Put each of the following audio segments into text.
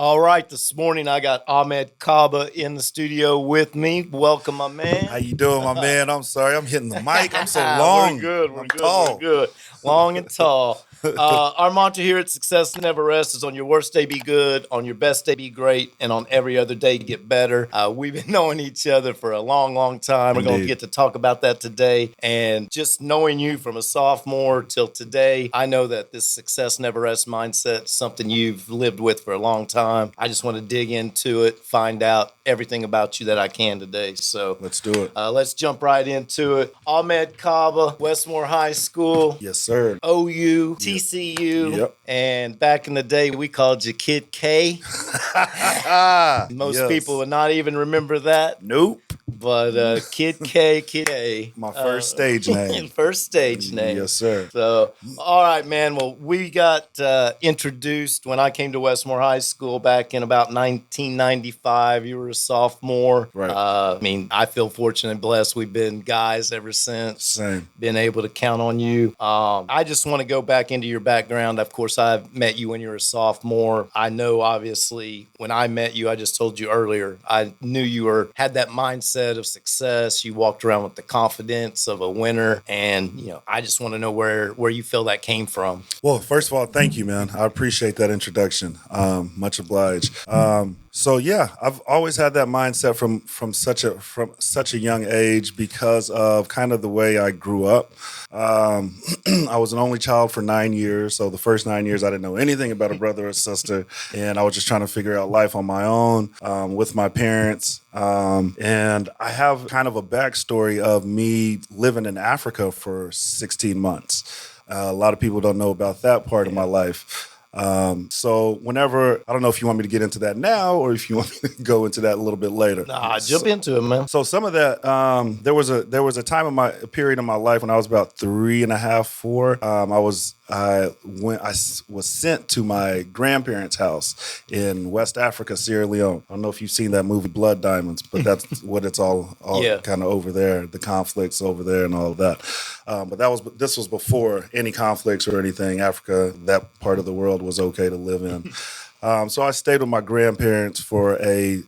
All right, this morning I got Ahmed Kabba in the studio with me. Welcome, my How man. you doing, my man? I'm sorry, I'm hitting the mic. I'm so We're long. good. We're I'm good. We're tall. good. Long and tall. Our mantra here at Success Never Rests is on your worst day, be good, on your best day, be great, and on every other day, get better. We've been knowing each other for a long, long time. We're going to Indeed. get to talk about that today. And just knowing you from a sophomore till today, I know that this Success Never Rests mindset is something you've lived with for a long time. I just want to dig into it, find out everything about you that I can today. So Let's do it. let's jump right into it. Ahmed Kabba, Westmore High School, Yes, sir. OU, TCU, Yep. and back in the day we called you Kid K. Most Yes. people would not even remember that, Nope. but Kid K, My first stage name. first stage name. Yes, sir. So, all right, man. Well, we got introduced when I came to Westmore High School back in about 1995. You were a sophomore. Right. I mean, I feel fortunate and blessed. We've been guys ever since. Same. Been able to count on you. I just want to go back into your background. Of course, I've met you when you were a sophomore. I know, obviously, when I met you, I just told you earlier, I knew you had that mindset of success. You walked around with the confidence of a winner, and I just want to know where you feel that came from. Well, first of all, thank you, man. I appreciate that introduction. Much obliged. So yeah, I've always had that mindset from such a young age because of kind of the way I grew up. I was an only child for 9 years, so the first 9 years I didn't know anything about a brother or sister, and I was just trying to figure out life on my own with my parents. And I have kind of a backstory of me living in Africa for 16 months. A lot of people don't know about that part of my life. So whenever, I don't know if you want me to get into that now or if you want me to go into that a little bit later. Nah, jump into it, man. So some of that, there was a time in a period in my life when I was about 3.5, 4. I was sent to my grandparents' house in West Africa, Sierra Leone. I don't know if you've seen that movie Blood Diamonds, but that's what it's all Yeah. kind of over there, the conflicts over there and all of that. But this was before any conflicts or anything. Africa, that part of the world was okay to live in. So I stayed with my grandparents for a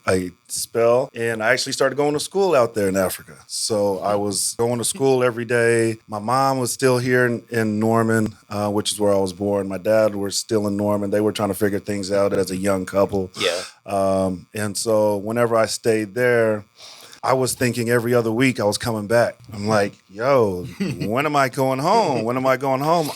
spell, and I actually started going to school out there in Africa. So I was going to school every day. My mom was still here in Norman, which is where I was born. My dad was still in Norman. They were trying to figure things out as a young couple. Yeah. And so whenever I stayed there, I was thinking every other week I was coming back. I'm like, yo, when am I going home? When am I going home?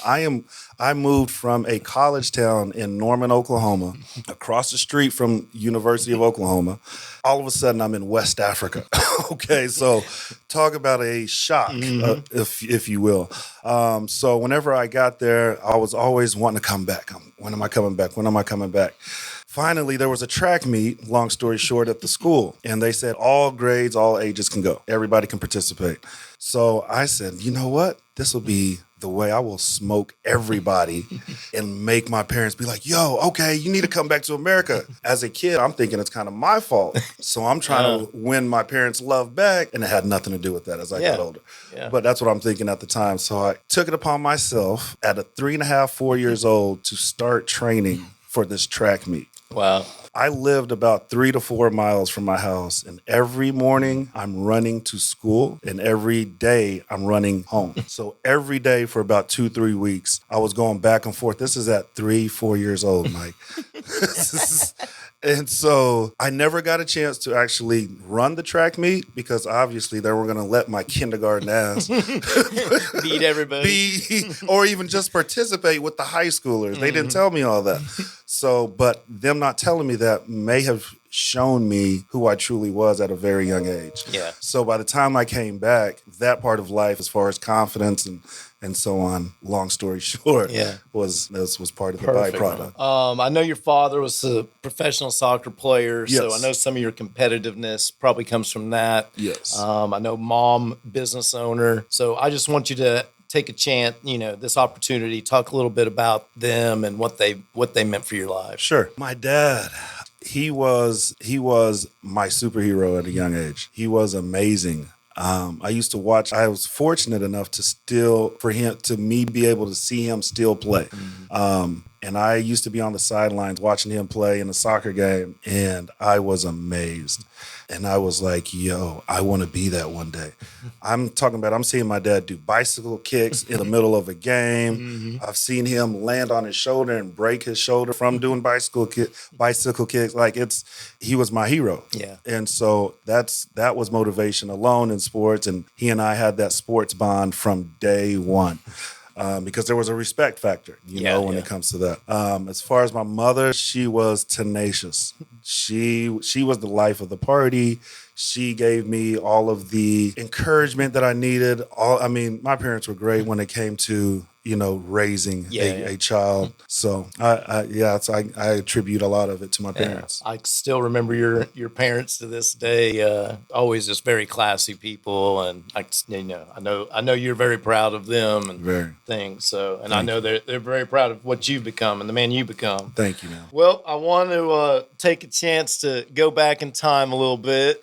I moved from a college town in Norman, Oklahoma, across the street from University of Oklahoma. All of a sudden, I'm in West Africa. Okay, so talk about a shock, if you will. So whenever I got there, I was always wanting to come back. When am I coming back? When am I coming back? Finally, there was a track meet, long story short, at the school. And they said all grades, all ages can go. Everybody can participate. So I said, you know what? This will be the way I will smoke everybody and make my parents be like, yo, okay, you need to come back to America. As a kid, I'm thinking it's kind of my fault. So I'm trying to win my parents' love back. And it had nothing to do with that as I got older. Yeah. But that's what I'm thinking at the time. So I took it upon myself at a 3.5, 4 years old to start training for this track meet. Wow. I lived about 3 to 4 miles from my house, and every morning I'm running to school, and every day I'm running home. So every day for about 2-3 weeks, I was going back and forth. This is at 3, 4 years old, Mike. And so I never got a chance to actually run the track meet because obviously they were going to let my kindergarten ass Beat everybody. or even just participate with the high schoolers. They didn't tell me all that. So, but them not telling me that may have shown me who I truly was at a very young age. Yeah. So by the time I came back, that part of life, as far as confidence and so on, long story short, was part of the byproduct. I know your father was a professional soccer player, so I know some of your competitiveness probably comes from that. Yes. I know mom, business owner. So I just want you to take a chance, this opportunity, talk a little bit about them and what they meant for your life. Sure. My dad, he was my superhero at a young age. He was amazing. I used to watch. I was fortunate enough to be able to see him still play. And I used to be on the sidelines watching him play in a soccer game, and I was amazed. And I was like, yo, I want to be that one day. I'm seeing my dad do bicycle kicks in the middle of a game. I've seen him land on his shoulder and break his shoulder from doing bicycle kicks. Like he was my hero. Yeah. And so that was motivation alone in sports. And he and I had that sports bond from day one. Because there was a respect factor, when it comes to that. As far as my mother, she was tenacious. She was the life of the party. She gave me all of the encouragement that I needed. My parents were great when it came to, raising a child. So I attribute a lot of it to my parents. I still remember your parents to this day. Always just very classy people, and I know you're very proud of them and things. So, and I know they're very proud of what you've become and the man you become. Thank you, man. Well, I want to take a chance to go back in time a little bit.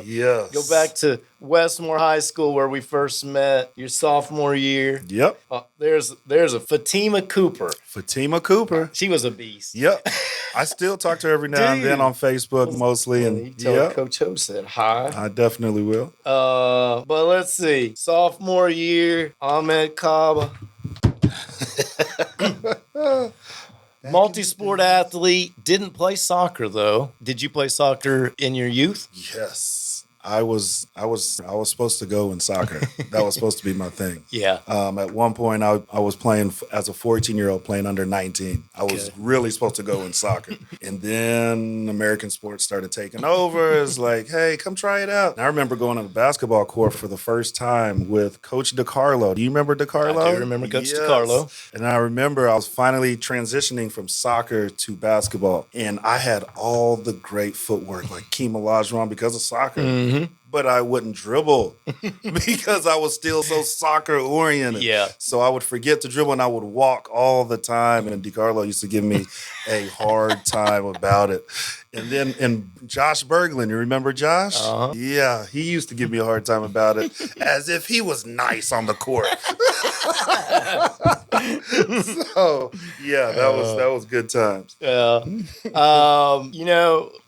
Yes. Go back to Westmore High School where we first met, your sophomore year. Yep. There's a Fatima Cooper. Fatima Cooper. She was a beast. Yep. I still talk to her every now and then on Facebook mostly. And you tell her Coach Ho said hi. I definitely will. But let's see. Sophomore year, Ahmed Kabba. Multi-sport athlete, didn't play soccer though. Did you play soccer in your youth? Yes. I was supposed to go in soccer. That was supposed to be my thing. Yeah. At one point, I was playing as a 14-year-old playing under 19. I was really supposed to go in soccer. And then American sports started taking over. It's like, hey, come try it out. And I remember going on the basketball court for the first time with Coach DeCarlo. Do you remember DeCarlo? I do remember Coach DeCarlo. And I remember I was finally transitioning from soccer to basketball. And I had all the great footwork, like Keem Olajuwon, because of soccer. Mm-hmm. But I wouldn't dribble because I was still so soccer oriented. Yeah. So I would forget to dribble and I would walk all the time. And DiCarlo used to give me a hard time about it. And Josh Berglund, you remember Josh? Uh-huh. Yeah, he used to give me a hard time about it as if he was nice on the court. So yeah, that was good times. Yeah.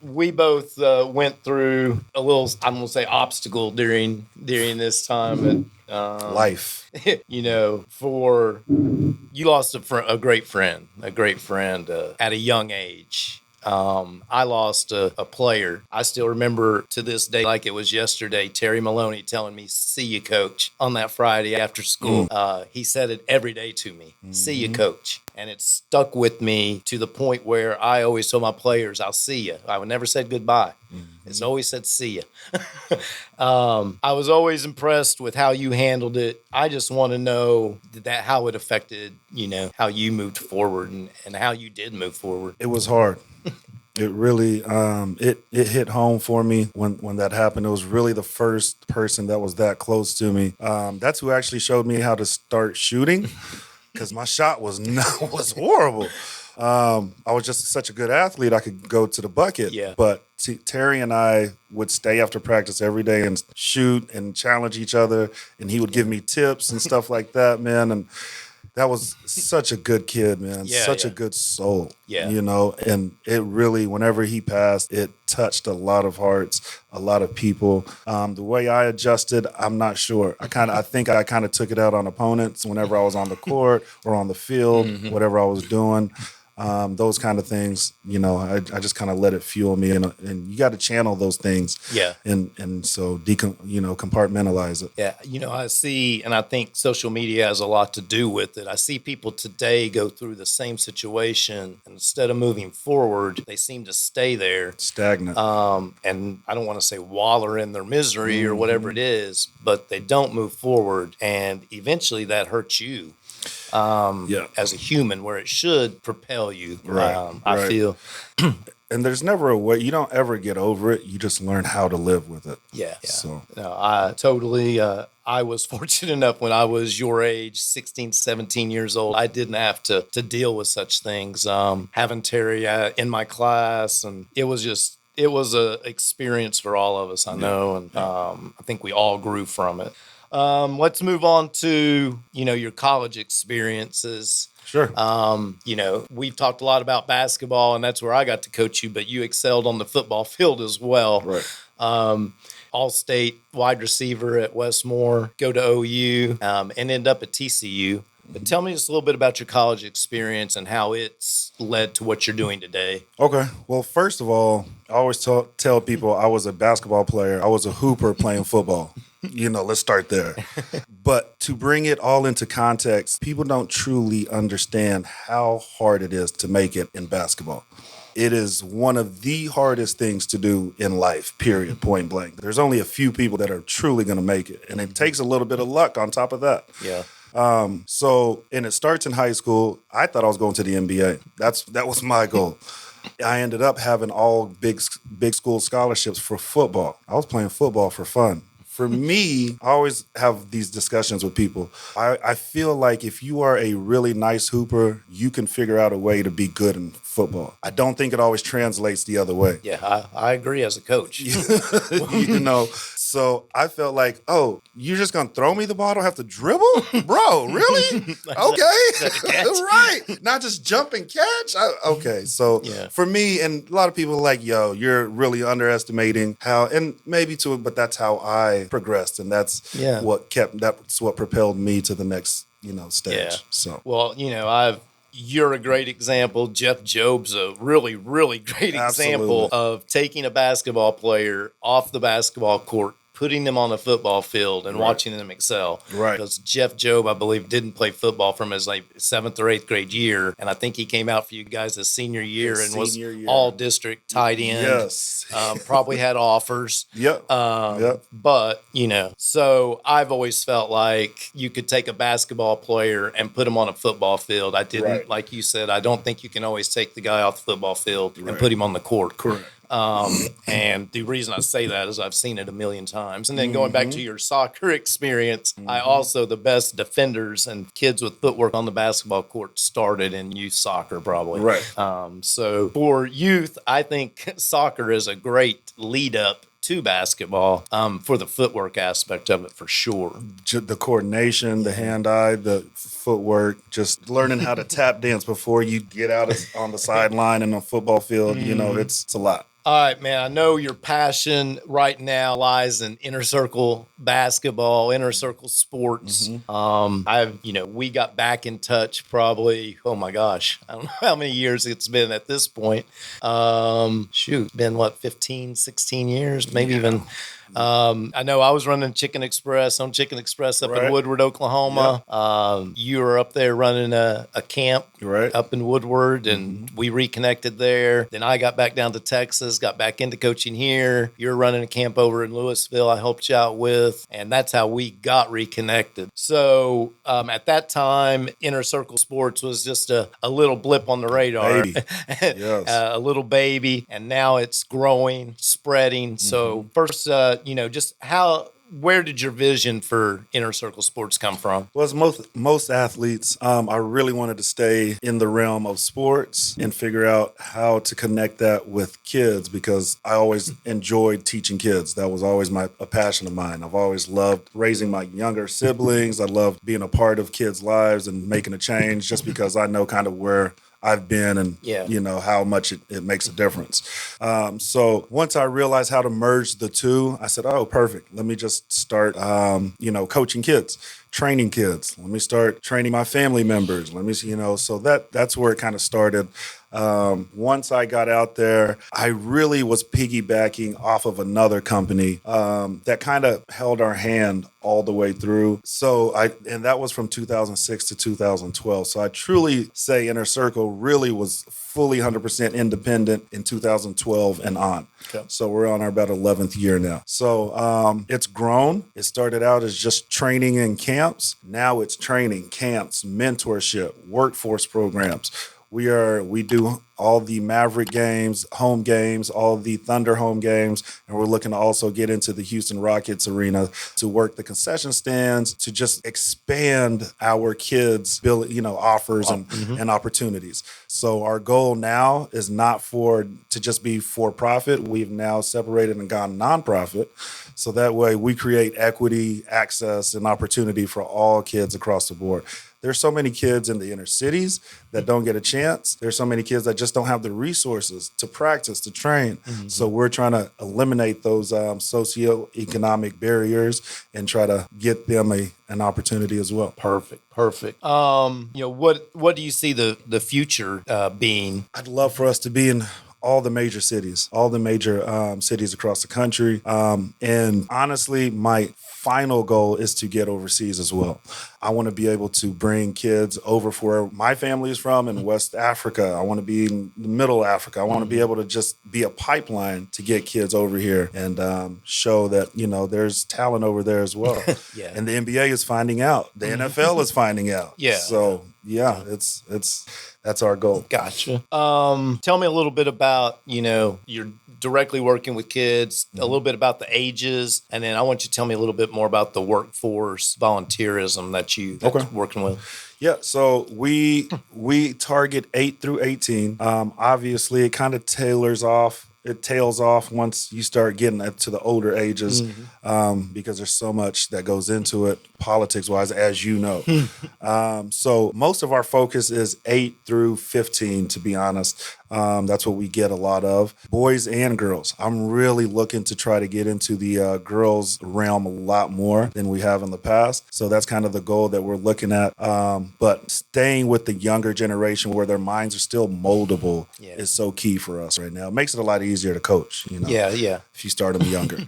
We both went through a little, I'm gonna say, obstacle during this time. Life. You lost a great friend at a young age. I lost a player. I still remember to this day like it was yesterday, Terry Maloney telling me, "See you, coach," on that Friday after school. He said it every day to me, "See you, coach." And it stuck with me to the point where I always told my players, "I'll see you." I would never say goodbye. It's always said, "See you." I was always impressed with how you handled it. I just want to know how it affected, how you moved forward and how you did move forward. It was hard. It really, it hit home for me when that happened. It was really the first person that was that close to me. That's who actually showed me how to start shooting, because my shot was horrible. I was just such a good athlete. I could go to the bucket. Yeah. But Terry and I would stay after practice every day and shoot and challenge each other. And he would give me tips and stuff like that, man. And that was such a good kid, man. Such a good soul. Yeah. And it really, whenever he passed, it touched a lot of hearts, a lot of people. The way I adjusted, I'm not sure. I think I kind of took it out on opponents whenever I was on the court or on the field, whatever I was doing. Those kind of things, I just kind of let it fuel me, and you got to channel those things. Yeah. And so compartmentalize it. Yeah. I see, and I think social media has a lot to do with it. I see people today go through the same situation, and instead of moving forward, they seem to stay there. Stagnant. And I don't want to say waller in their misery or whatever it is, but they don't move forward, and eventually that hurts you. As a human, where it should propel you. I feel. And there's never a way, you don't ever get over it. You just learn how to live with it. Yeah. So no, I totally, I was fortunate enough when I was your age, 16, 17 years old, I didn't have to deal with such things. Having Terry in my class, and it was a experience for all of us, I know. And I think we all grew from it. Let's move on to, your college experiences. Sure. We've talked a lot about basketball, and that's where I got to coach you, but you excelled on the football field as well. Right. All-state wide receiver at Westmore, go to OU, and end up at TCU. But tell me just a little bit about your college experience and how it's led to what you're doing today. Okay. Well, first of all, I always tell people I was a basketball player. I was a hooper playing football. Let's start there. But to bring it all into context, people don't truly understand how hard it is to make it in basketball. It is one of the hardest things to do in life, period, point blank. There's only a few people that are truly going to make it. And it takes a little bit of luck on top of that. Yeah. And it starts in high school. I thought I was going to the NBA. That was my goal. I ended up having all big school scholarships for football. I was playing football for fun. For me, I always have these discussions with people. I feel like if you are a really nice hooper, you can figure out a way to be good in football. I don't think it always translates the other way. Yeah, I agree as a coach. So I felt like, oh, you're just going to throw me the ball? I don't have to dribble? Bro, really? Okay. Right. Not just jump and catch? Okay. So for me, and a lot of people are like, yo, you're really underestimating how, and maybe to it, but that's how I progressed. And that's that's what propelled me to the next, stage. Yeah. So, well, you're a great example. Jeff Job's a really, really great example of taking a basketball player off the basketball court, putting them on the football field and watching them excel. Right. Because Jeff Job, I believe, didn't play football from his 7th or 8th grade year. And I think he came out for you guys his senior year and was all district tight end. Yes. Probably had offers. Yep. But, so I've always felt like you could take a basketball player and put him on a football field. I didn't, like you said, I don't think you can always take the guy off the football field and put him on the court. Correct. And the reason I say that is I've seen it a million times. And then going back to your soccer experience, I also, the best defenders and kids with footwork on the basketball court started in youth soccer probably. Right. So for youth, I think soccer is a great lead up to basketball for the footwork aspect of it for sure. The coordination, the hand-eye, the footwork, just learning how to tap dance before you get out on the sideline and on football field, it's a lot. All right, man. I know your passion right now lies in inner circle basketball, inner circle sports. We got back in touch probably, oh my gosh, I don't know how many years it's been at this point. Been what, 15, 16 years, maybe even. I know I was running Chicken Express up in Woodward, Oklahoma. Yep. You were up there running a camp up in Woodward, and we reconnected there. Then I got back down to Texas, got back into coaching here. You're running a camp over in Louisville I helped you out with, and that's how we got reconnected. So at that time, Inner Circle Sports was just a little blip on the radar. Yes. A little baby, and now it's growing, spreading. So first, where did your vision for Inner Circle Sports come from? Well, as most athletes, I really wanted to stay in the realm of sports and figure out how to connect that with kids because I always enjoyed teaching kids. That was always a passion of mine. I've always loved raising my younger siblings. I loved being a part of kids' lives and making a change just because I know kind of where I've been and, how much it makes a difference. So once I realized how to merge the two, I said, oh, perfect. Let me just start, coaching kids, training kids. Let me start training my family members. Let me, so that's where it kind of started. Once I got out there, I really was piggybacking off of another company that kind of held our hand all the way through. And that was from 2006 to 2012. So I truly say Inner Circle really was fully 100% independent in 2012 and on. Okay. So we're on our about 11th year now. So it's grown. It started out as just training in camps. Now it's training, camps, mentorship, workforce programs. We do all the Maverick games, home games, all the Thunder home games, and we're looking to also get into the Houston Rockets arena to work the concession stands to just expand our kids' offers and opportunities. So our goal now is not to just be for profit. We've now separated and gone nonprofit. So that way we create equity, access, and opportunity for all kids across the board. there's so many kids in the inner cities that don't get a chance. There's so many kids that just don't have the resources to practice, to train. So we're trying to eliminate those socioeconomic barriers and try to get them an opportunity as well. Perfect. What do you see the future being? I'd love for us to be in all the major cities, cities across the country. And honestly, my final goal is to get overseas as well. I want to be able to bring kids over for where my family is from in West Africa. I want to be in the Middle Africa. I want to be able to just be a pipeline to get kids over here and show that, there's talent over there as well. Yeah. And the NBA is finding out. The NFL is finding out. Yeah. So that's our goal. Gotcha. Tell me a little bit about, you're directly working with kids, a little bit about the ages, and then I want you to tell me a little bit more about the workforce volunteerism that's working with. Yeah, so we target 8 through 18. Obviously, it kind of tails off once you start getting to the older ages because there's so much that goes into it politics-wise, as you know. So most of our focus is 8 through 15, to be honest. That's what we get a lot of. Boys and girls. I'm really looking to try to get into the girls realm a lot more than we have in the past. So that's kind of the goal that we're looking at. But staying with the younger generation where their minds are still moldable is so key for us right now. It makes it a lot easier to coach, Yeah. if you start them younger.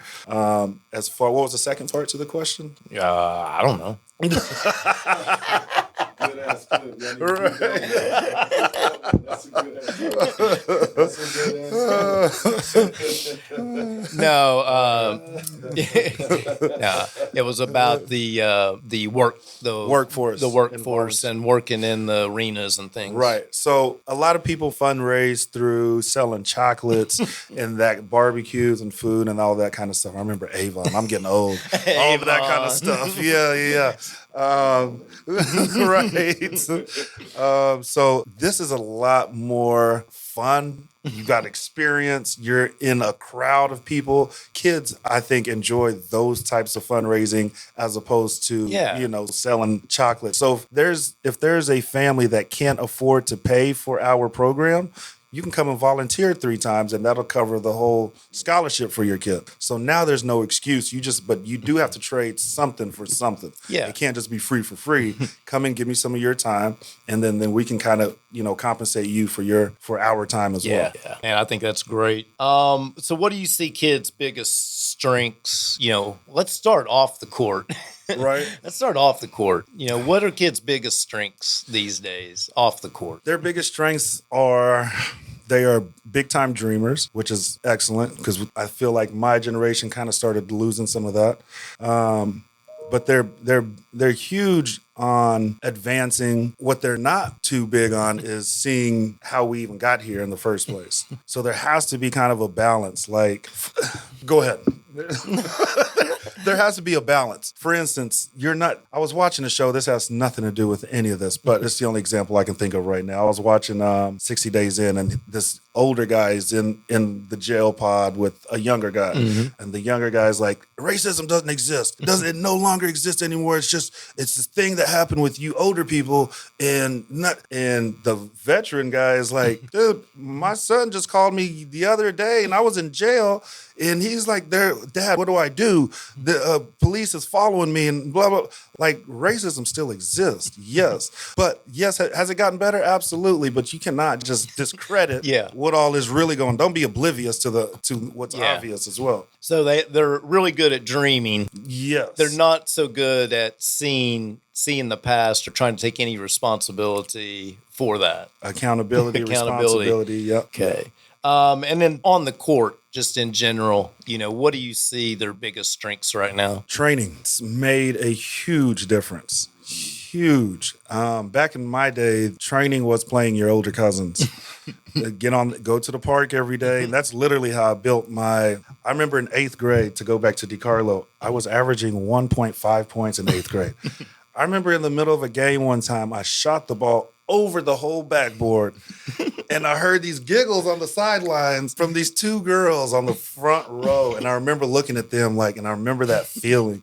As far, what was the second part to the question? I don't know. Good ass kid. That's a good answer. No, it was about the workforce and working in the arenas and things. Right. So a lot of people fundraise through selling chocolates and that barbecues and food and all that kind of stuff. I remember Avon. I'm getting old. All of that kind of stuff. Yeah. Right. So this is a lot more fun. You got experience. You're in a crowd of people. Kids, I think, enjoy those types of fundraising as opposed to, selling chocolate. So if there's a family that can't afford to pay for our program, you can come and volunteer 3 times and that'll cover the whole scholarship for your kid. So now there's no excuse. But you do have to trade something for something. Yeah. It can't just be free for free. Come and give me some of your time and then we can kind of, compensate you for our time as well. Yeah. Man, I think that's great. So what do you see kids' biggest strengths? Let's start off the court. Right. Let's start off the court. What are kids' biggest strengths these days off the court? Their biggest strengths are they are big time dreamers, which is excellent because I feel like my generation kind of started losing some of that. But they're huge on advancing. What they're not too big on is seeing how we even got here in the first place. So there has to be kind of a balance. Like, go ahead. There has to be a balance. For instance, I was watching a show. This has nothing to do with any of this, but it's the only example I can think of right now. I was watching 60 Days In, and this older guy is in the jail pod with a younger guy. And the younger guy is like, racism doesn't exist. It no longer exists anymore. It's this thing that happened with you older people. And the veteran guy is like, dude, my son just called me the other day and I was in jail. And he's like, Dad, what do I do? The police is following me and blah, blah. Like, racism still exists, yes. But yes, has it gotten better? Absolutely. But you cannot just discredit what all is really going on. Don't be oblivious to what's obvious as well. So they're really good at dreaming. Yes. They're not so good at seeing the past or trying to take any responsibility for that. Accountability. Responsibility, yep. Okay. And then on the court, just in general, what do you see their biggest strengths right now? Training. It's made a huge difference. Huge. Back in my day, training was playing your older cousins. Go to the park every day. And that's literally how I built I remember in 8th grade, to go back to DiCarlo, I was averaging 1.5 points in 8th grade. I remember in the middle of a game one time, I shot the ball over the whole backboard. And I heard these giggles on the sidelines from these two girls on the front row. And I remember looking at them and I remember that feeling.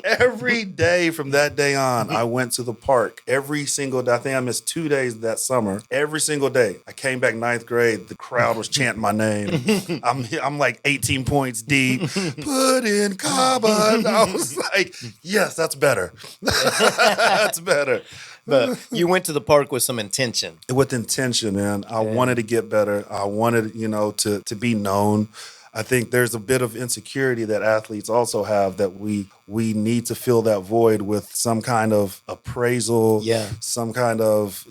Every day from that day on, I went to the park every single day. I think I missed 2 days that summer. Every single day. I came back ninth grade. The crowd was chanting my name. I'm like 18 points deep. Put in Kabba. And I was like, yes, that's better. That's better. But you went to the park with some intention. With intention, man. I wanted to get better. I wanted, to be known. I think there's a bit of insecurity that athletes also have that we need to fill that void with some kind of appraisal, some kind of,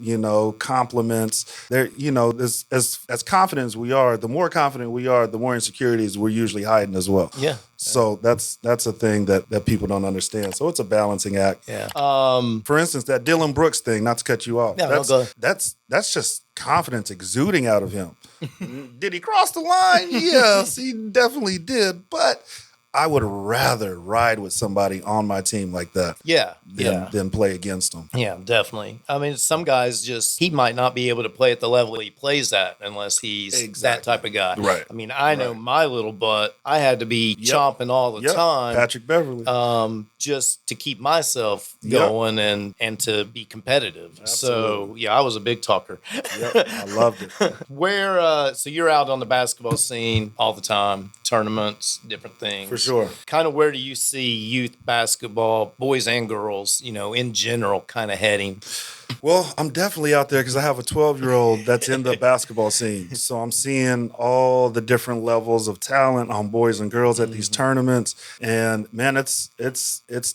compliments. There, as confident as we are, the more confident we are, the more insecurities we're usually hiding as well. Yeah. So that's a thing that people don't understand. So it's a balancing act. Yeah. For instance, that Dylan Brooks thing, not to cut you off. That's just confidence exuding out of him. Did he cross the line? Yes, he definitely did. But I would rather ride with somebody on my team like that. Than play against them. Yeah, definitely. I mean, some guys he might not be able to play at the level he plays at unless he's that type of guy. Right. I mean, I know my little butt, I had to be chomping all the time. Patrick Beverly. Just to keep myself going and to be competitive. Absolutely. So, I was a big talker. I loved it. So you're out on the basketball scene all the time, tournaments, different things. For sure. Kind of where do you see youth basketball, boys and girls, in general, kind of heading? Well, I'm definitely out there because I have a 12-year-old that's in the basketball scene. So I'm seeing all the different levels of talent on boys and girls at these tournaments. And man, it's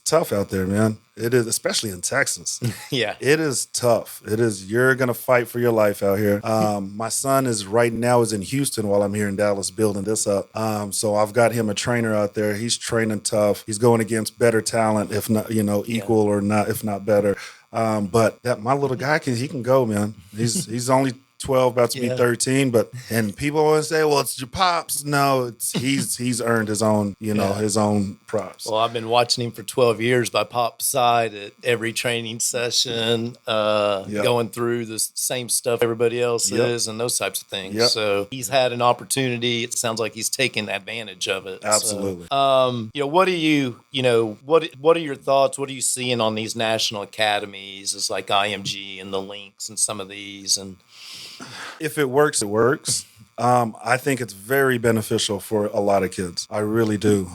tough out there, man. It is, especially in Texas. Yeah. It is tough. It is, you're going to fight for your life out here. My son is in Houston while I'm here in Dallas building this up. So I've got him a trainer out there. He's training tough. He's going against better talent, if not, equal or not, if not better. But my little guy he can go, man. He's only 12, about to be 13, and people always say, well, it's your pops. No, he's earned his own, his own props. Well, I've been watching him for 12 years by Pop's side at every training session, going through the same stuff everybody else is and those types of things. Yep. So he's had an opportunity. It sounds like he's taken advantage of it. Absolutely. So, what are your thoughts? What are you seeing on these national academies? It's like IMG and the Lynx and some of these, and if it works, it works. I think it's very beneficial for a lot of kids. I really do.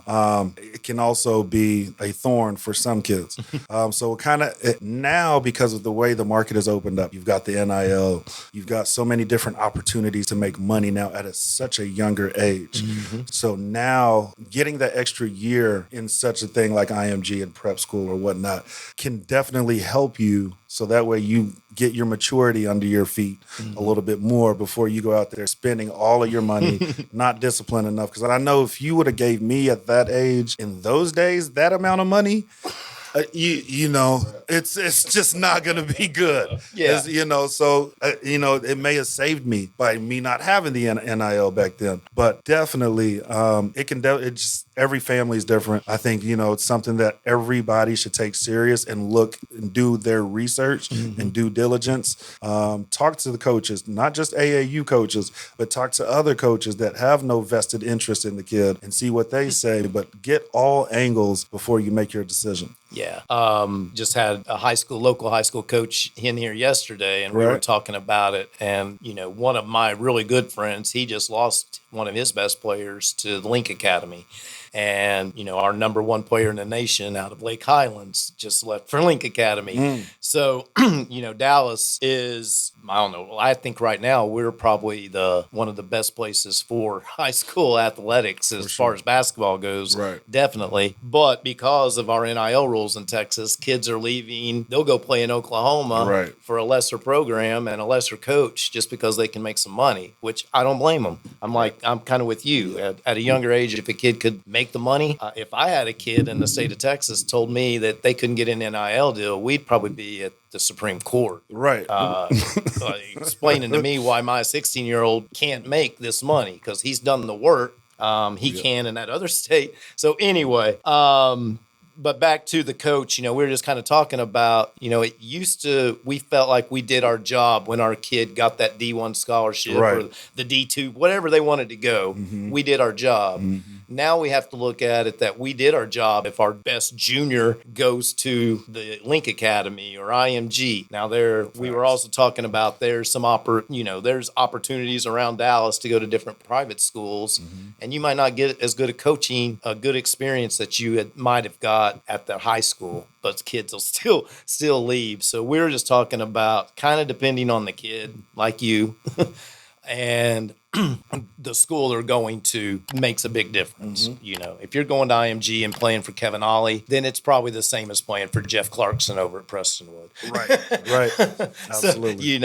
It can also be a thorn for some kids. So now, because of the way the market has opened up, you've got the NIL, you've got so many different opportunities to make money now at such a younger age. Mm-hmm. So now getting that extra year in such a thing like IMG and prep school or whatnot can definitely help you. So that way you get your maturity under your feet a little bit more before you go out there spending all of your money, not disciplined enough. Because I know if you would have gave me at that age in those days that amount of money, it's just not going to be good. Yeah. So it may have saved me by me not having the NIL back then. But definitely, every family is different. I think, it's something that everybody should take serious and look and do their research and due diligence. Talk to the coaches, not just AAU coaches, but talk to other coaches that have no vested interest in the kid and see what they say. But get all angles before you make your decision. Yeah. Just had a local high school coach in here yesterday, and we were talking about it. And, one of my really good friends, he just lost one of his best players to the Link Academy. And, our number one player in the nation out of Lake Highlands just left for Link Academy. So, Dallas is, I don't know, I think right now we're probably one of the best places for high school athletics as far as basketball goes. Right. Definitely. But because of our NIL rules in Texas, kids are leaving. They'll go play in Oklahoma for a lesser program and a lesser coach just because they can make some money, which I don't blame them. I'm kind of with you. At a younger age, if a kid could make the money, if I had a kid in the state of Texas told me that they couldn't get an NIL deal, we'd probably be at the Supreme Court. Right. Explaining to me why my 16-year-old can't make this money because he's done the work. He can in that other state. So anyway, But back to the coach, we were just kind of talking about, it used to, we felt like we did our job when our kid got that D1 scholarship or the D2, whatever they wanted to go. We did our job. Now we have to look at it that we did our job if our best junior goes to the Link Academy or IMG. Now we were also talking about there's some there's opportunities around Dallas to go to different private schools, and you might not get as good a good experience that you might have got at the high school, but kids will still leave. So we were just talking about kind of depending on the kid, like you, and the school they're going to makes a big difference. If you're going to IMG and playing for Kevin Ollie, then it's probably the same as playing for Jeff Clarkson over at Prestonwood. Right. Absolutely.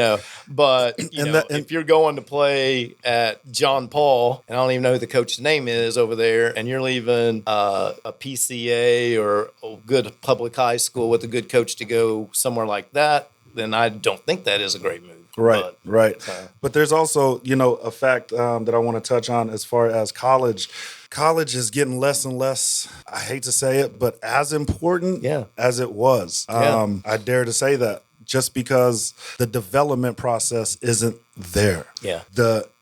But if you're going to play at John Paul, and I don't even know who the coach's name is over there, and you're leaving a PCA or a good public high school with a good coach to go somewhere like that, then I don't think that is a great move. Right. But there's also, a fact that I want to touch on as far as college. College is getting less and less, I hate to say it, but as important as it was. I dare to say that just because the development process isn't there.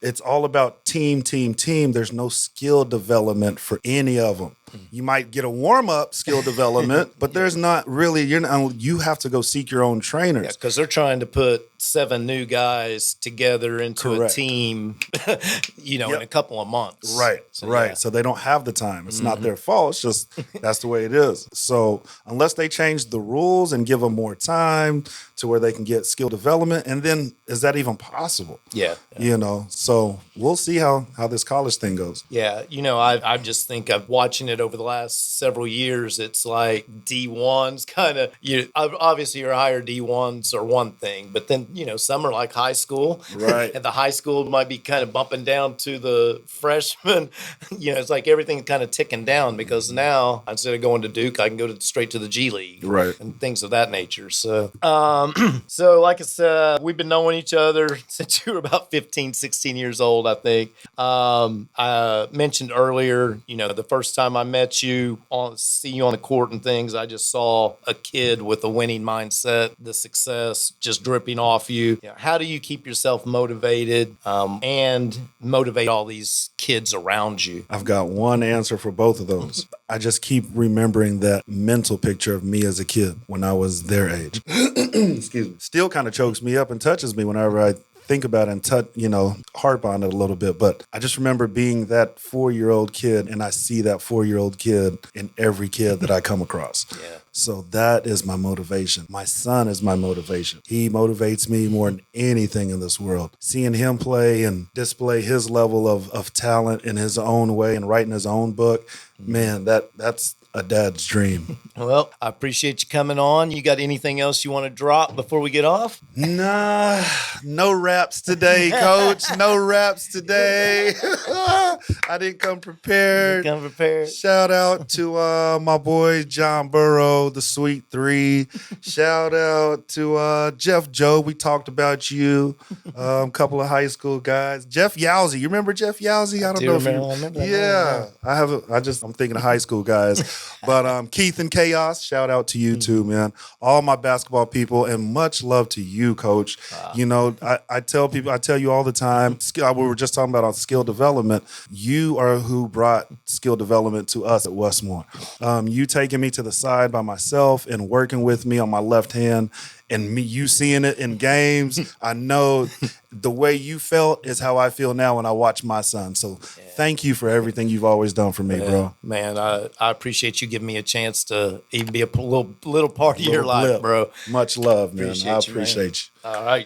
It's all about team. There's no skill development for any of them. You might get a warm-up skill development, but there's not really, you have to go seek your own trainers. Because they're trying to put 7 new guys together into a team, in a couple of months. Right. So they don't have the time. It's not their fault. It's just, that's the way it is. So unless they change the rules and give them more time to where they can get skill development, and then is that even possible? So we'll see how this college thing goes. I just think of watching it over the last several years. It's like D1s kind of, obviously your higher D1s are one thing, but then, some are like high school. Right. And the high school might be kind of bumping down to the freshmen. It's like everything's kind of ticking down because now instead of going to Duke, I can go straight to the G League. Right. And things of that nature. So, like I said, we've been knowing each other since you were about 15, 16 years old, I think. I mentioned earlier, the first time I met you, see you on the court and things, I just saw a kid with a winning mindset, the success just dripping off you. How do you keep yourself motivated and motivate all these kids around you? I've got one answer for both of those. I just keep remembering that mental picture of me as a kid when I was their age. Excuse me. Still kind of chokes me up and touches me whenever I think about it and harp on it a little bit. But I just remember being that 4-year-old kid, and I see that 4-year-old kid in every kid that I come across. So that is my motivation. My son is my motivation. He motivates me more than anything in this world. Seeing him play and display his level of talent in his own way and writing his own book, man, that's a dad's dream. Well, I appreciate you coming on. You got anything else you want to drop before we get off? Nah, no raps today, Coach. No raps today. I didn't come prepared. Shout out to my boy John Burrow, the Sweet Three. Shout out to Jeff Joe. We talked about you. A couple of high school guys. Jeff Yowzy. You remember Jeff Yowzy? I don't know if you remember. Yeah. I'm thinking of high school guys. But Keith and Chaos, shout out to you too, man. All my basketball people, and much love to you, Coach. I tell you all the time, we were just talking about skill development. You are who brought skill development to us at Westmore. You taking me to the side by myself and working with me on my left hand, and you seeing it in games. I know the way you felt is how I feel now when I watch my son. So thank you for everything you've always done for me, bro. Man, I appreciate you giving me a chance to even be a little part of your life, bro. Much love, man. I appreciate you. All right.